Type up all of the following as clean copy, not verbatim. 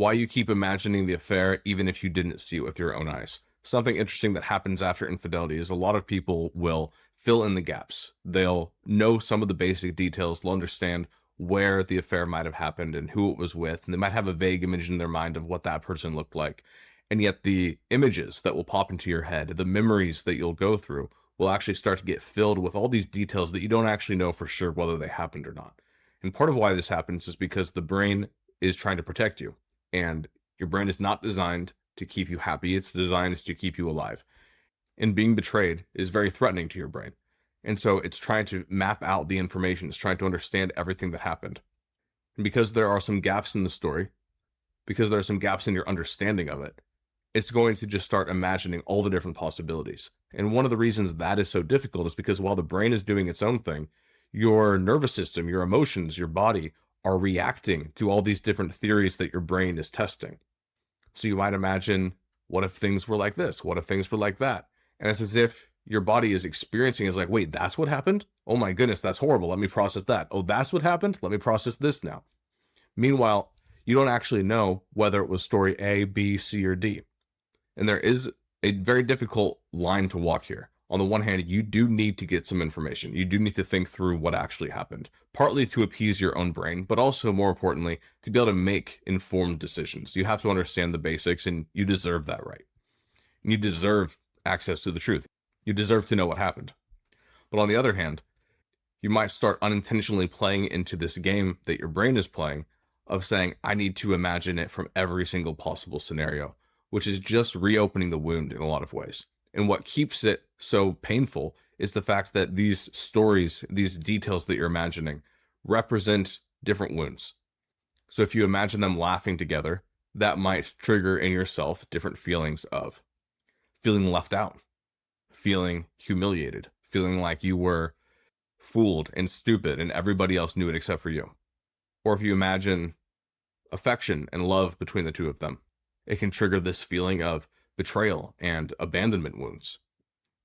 why you keep imagining the affair even if you didn't see it with your own eyes. Something interesting that happens after infidelity is a lot of people will fill in the gaps. They'll know some of the basic details, they'll understand where the affair might have happened and who it was with, and they might have a vague image in their mind of what that person looked like. And yet the images that will pop into your head, the memories that you'll go through, will actually start to get filled with all these details that you don't actually know for sure whether they happened or not. And part of why this happens is because the brain is trying to protect you. And your brain is not designed to keep you happy. It's designed to keep you alive. And being betrayed is very threatening to your brain. And so it's trying to map out the information. It's trying to understand everything that happened. And because there are some gaps in the story, because there are some gaps in your understanding of it, it's going to just start imagining all the different possibilities. And one of the reasons that is so difficult is because while the brain is doing its own thing, your nervous system, your emotions, your body are reacting to all these different theories that your brain is testing. So you might imagine, what if things were like this? What if things were like that? And it's as if your body is experiencing is like, wait, that's what happened? Oh my goodness, that's horrible. Let me process that. Oh, that's what happened? Let me process this now. Meanwhile, you don't actually know whether it was story A, B, C, or D. And there is a very difficult line to walk here. On the one hand, you do need to get some information. You do need to think through what actually happened, partly to appease your own brain, but also more importantly, to be able to make informed decisions. You have to understand the basics, and you deserve that right. You deserve access to the truth. You deserve to know what happened. But on the other hand, you might start unintentionally playing into this game that your brain is playing of saying, I need to imagine it from every single possible scenario, which is just reopening the wound in a lot of ways. And what keeps it so painful is the fact that these stories, these details that you're imagining, represent different wounds. So if you imagine them laughing together, that might trigger in yourself different feelings of feeling left out, feeling humiliated, feeling like you were fooled and stupid and everybody else knew it except for you. Or if you imagine affection and love between the two of them, it can trigger this feeling of betrayal and abandonment wounds.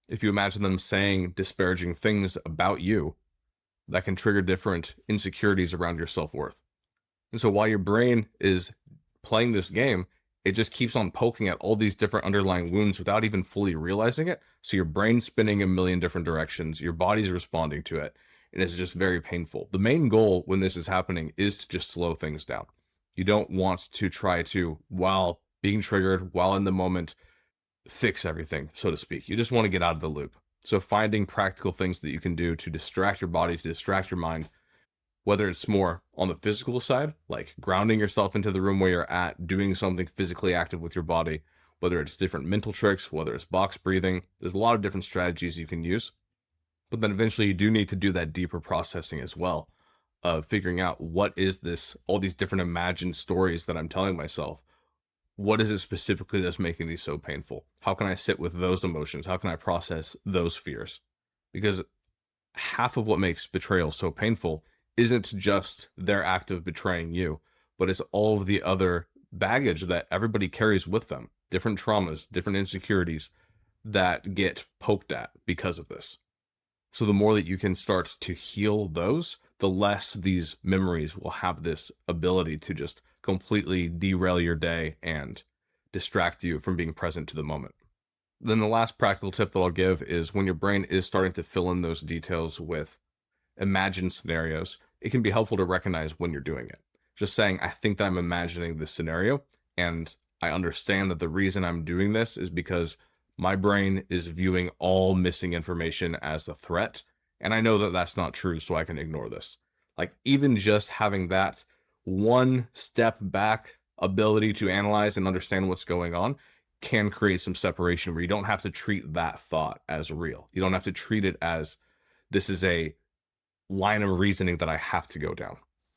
If you imagine them saying disparaging things about you, that can trigger different insecurities around your self-worth. And so while your brain is playing this game, it just keeps on poking at all these different underlying wounds without even fully realizing it. So your brain's spinning a million different directions, your body's responding to it, and it's just very painful. The main goal when this is happening is to just slow things down. You don't want to try to, while being triggered, while in the moment, fix everything, so to speak. You just want to get out of the loop. So finding practical things that you can do to distract your body, to distract your mind, whether it's more on the physical side, like grounding yourself into the room where you're at, doing something physically active with your body, whether it's different mental tricks, whether it's box breathing, there's a lot of different strategies you can use. But then eventually you do need to do that deeper processing as well of figuring out what is this, all these different imagined stories that I'm telling myself. What is it specifically that's making these so painful? How can I sit with those emotions? How can I process those fears? Because half of what makes betrayal so painful isn't just their act of betraying you, but it's all of the other baggage that everybody carries with them, different traumas, different insecurities that get poked at because of this. So the more that you can start to heal those, the less these memories will have this ability to just completely derail your day and distract you from being present to the moment. Then the last practical tip that I'll give is when your brain is starting to fill in those details with imagined scenarios, it can be helpful to recognize when you're doing it. Just saying, I think that I'm imagining this scenario, and I understand that the reason I'm doing this is because my brain is viewing all missing information as a threat, and I know that that's not true, so I can ignore this. Like, even just having that one step back ability to analyze and understand what's going on can create some separation where you don't have to treat that thought as real. You don't have to treat it as this is a line of reasoning that I have to go down.